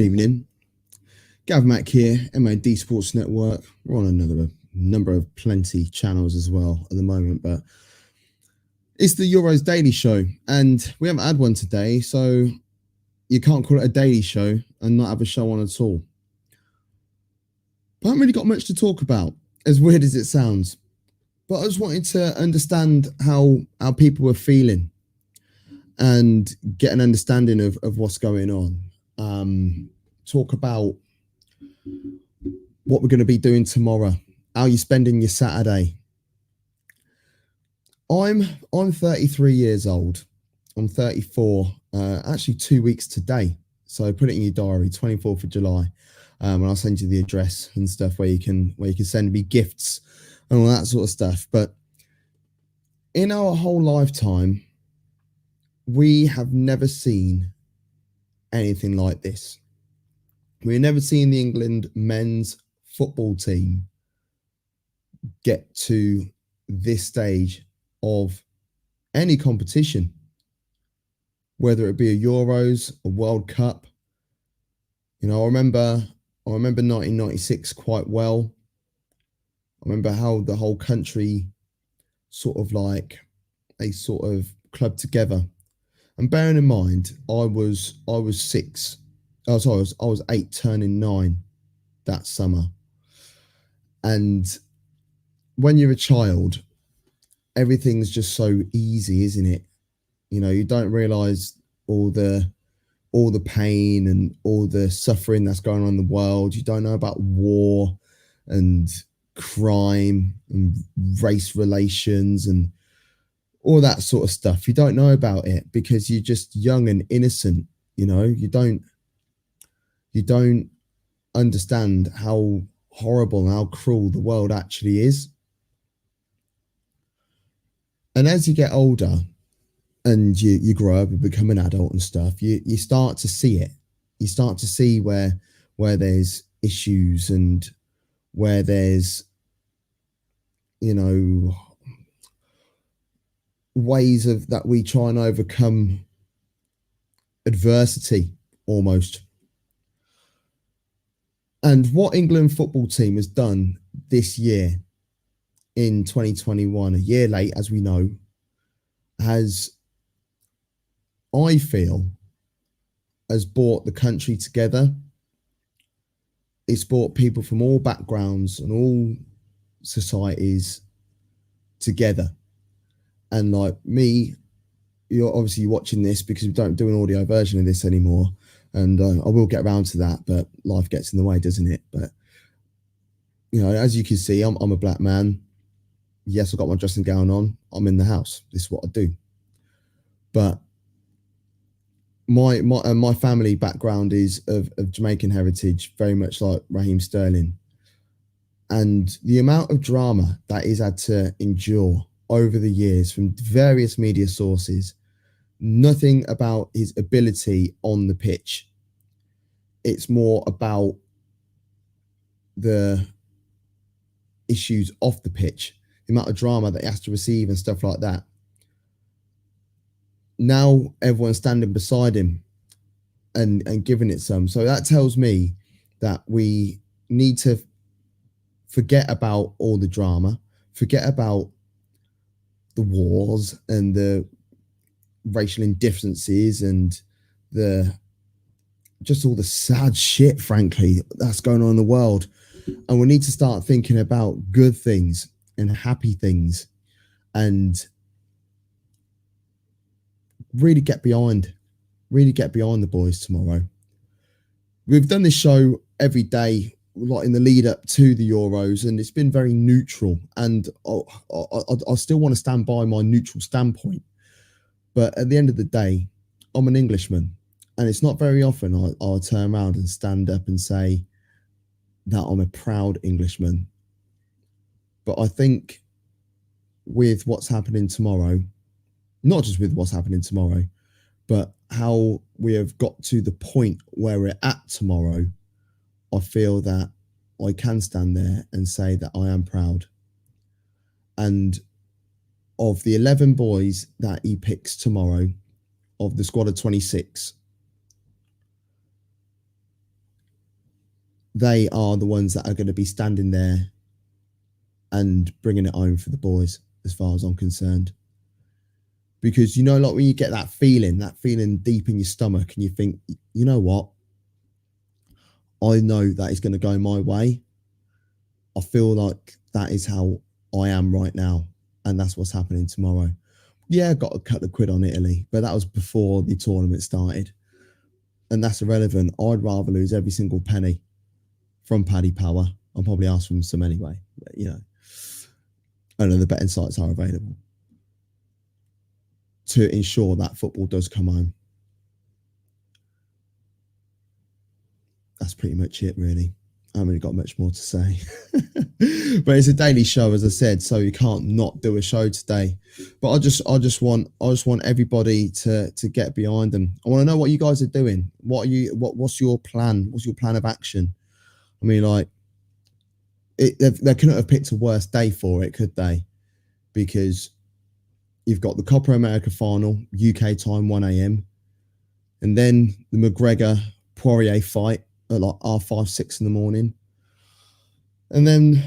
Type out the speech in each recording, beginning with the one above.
evening. Gav Mack here, MAD Sports Network. We're on another number of plenty channels as well at the moment, but it's the Euros Daily Show, and we haven't had one today, so you can't call it a daily show and not have a show on at all. I haven't really got much to talk about, as weird as it sounds, but I just wanted to understand how people were feeling and get an understanding of what's going on. Talk about what we're going to be doing tomorrow, how you're spending your Saturday. I'm 33 years old. I'm 34, actually 2 weeks today. So put it in your diary, 24th of July. And I'll send you the address and stuff where you can send me gifts and all that sort of stuff. But in our whole lifetime, we have never seen anything like this. We've never seen the England men's football team get to this stage of any competition, whether it be a Euros, a World Cup. You know, I remember 1996 quite well. I remember how the whole country sort of clubbed together. And bearing in mind, I was 6. Oh, sorry, I was 8 turning 9 that summer. And when you're a child, everything's just so easy, isn't it? You know, you don't realise all the pain and all the suffering that's going on in the world. You don't know about war and crime and race relations and all that sort of stuff. You don't know about it because you're just young and innocent. You know, you don't understand how horrible and how cruel the world actually is. And as you get older and you grow up and become an adult and stuff, you start to see it. You start to see where there's issues and where there's, you know, ways of that we try and overcome adversity almost. And what England football team has done this year in 2021, a year late, as we know, has brought the country together. It's brought people from all backgrounds and all societies together. And like me, you're obviously watching this because we don't do an audio version of this anymore. And I will get around to that, but life gets in the way, doesn't it? But, you know, as you can see, I'm a black man. Yes, I've got my dressing gown on. I'm in the house. This is what I do. But my family background is of Jamaican heritage, very much like Raheem Sterling. And the amount of drama that he's had to endure over the years from various media sources, nothing about his ability on the pitch. It's more about the issues off the pitch, the amount of drama that he has to receive and stuff like that. Now everyone's standing beside him and giving it some. So that tells me that we need to forget about all the drama, forget about the wars and the racial indifferences and just all the sad shit, frankly, that's going on in the world. And we need to start thinking about good things and happy things and really get behind the boys tomorrow. We've done this show every day, like in the lead up to the Euros, and it's been very neutral. And I still want to stand by my neutral standpoint. But at the end of the day, I'm an Englishman. And it's not very often I'll turn around and stand up and say that I'm a proud Englishman. But I think with what's happening tomorrow, not just with what's happening tomorrow, but how we have got to the point where we're at tomorrow, I feel that I can stand there and say that I am proud. And of the 11 boys that he picks tomorrow, of the squad of 26, they are the ones that are going to be standing there and bringing it home for the boys, as far as I'm concerned. Because, you know, like when you get that feeling deep in your stomach, and you think, you know what? I know that it's going to go my way. I feel like that is how I am right now. And that's what's happening tomorrow. Yeah, I got a couple of quid on Italy, but that was before the tournament started. And that's irrelevant. I'd rather lose every single penny from Paddy Power. I'll probably ask for some anyway. But, you know, I know the betting sites are available to ensure that football does come home. That's pretty much it, really. I haven't really got much more to say. But it's a daily show, as I said, so you can't not do a show today. But I just want everybody to get behind them. I want to know what you guys are doing. What's your plan? What's your plan of action? I mean, like, they couldn't have picked a worse day for it, could they? Because you've got the Copa America final, UK time, 1 a.m. And then the McGregor Poirier fight at like 5:30 in the morning. And then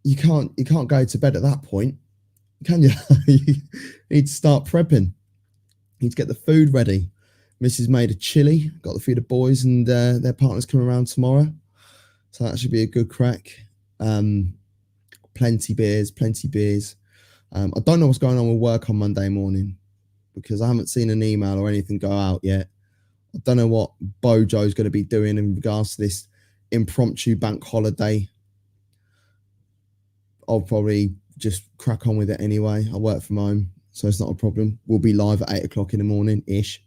you can't go to bed at that point, can you? You need to start prepping. You need to get the food ready. Mrs. made a chili, got to feed the boys and their partners coming around tomorrow. So that should be a good crack. Plenty beers. I don't know what's going on with work on Monday morning because I haven't seen an email or anything go out yet. I don't know what Bojo's going to be doing in regards to this impromptu bank holiday. I'll probably just crack on with it anyway. I work from home, so it's not a problem. We'll be live at 8 o'clock in the morning-ish.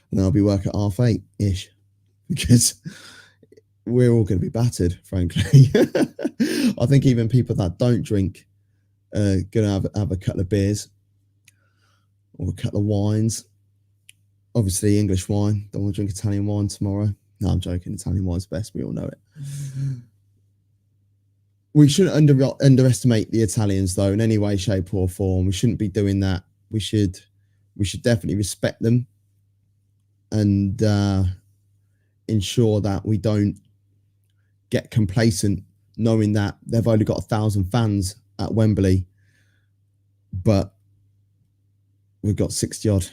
And then I'll be working at 8:30-ish because we're all going to be battered, frankly. I think even people that don't drink are going to have a couple of beers or a couple of wines. Obviously, English wine. Don't want to drink Italian wine tomorrow. No, I'm joking. Italian wine's best. We all know it. We shouldn't underestimate the Italians, though, in any way, shape, or form. We shouldn't be doing that. We should definitely respect them and ensure that we don't get complacent, knowing that they've only got 1,000 fans at Wembley, but we've got 60 odd.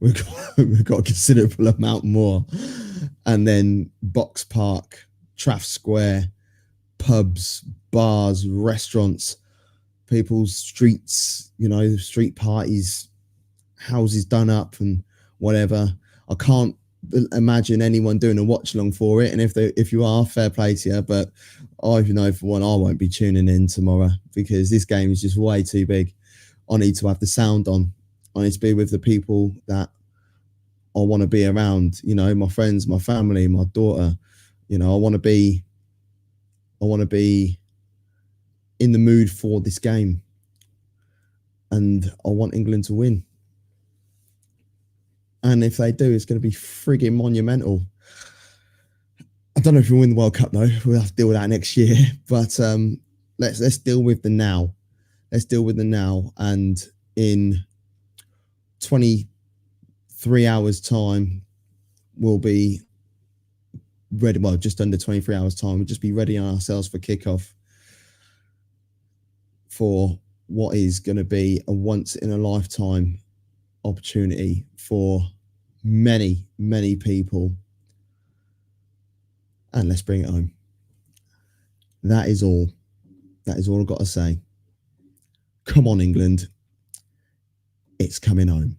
We've got a considerable amount more. And then Box Park, Traff Square, pubs, bars, restaurants, people's streets, you know, street parties, houses done up and whatever. I can't imagine anyone doing a watch along for it. And if you are, fair play to you. But I know for one, I won't be tuning in tomorrow because this game is just way too big. I need to have the sound on. I need to be with the people that I want to be around, you know, my friends, my family, my daughter. You know, I want to be in the mood for this game. And I want England to win. And if they do, it's going to be frigging monumental. I don't know if we'll win the World Cup, though. We'll have to deal with that next year. But let's deal with the now. Let's deal with the now. And in 23 hours' time, we'll be ready. Well, just under 23 hours' time. We'll just be ready on ourselves for kickoff for what is going to be a once-in-a-lifetime opportunity for many, many people. And let's bring it home. That is all. That is all I've got to say. Come on, England. It's coming home.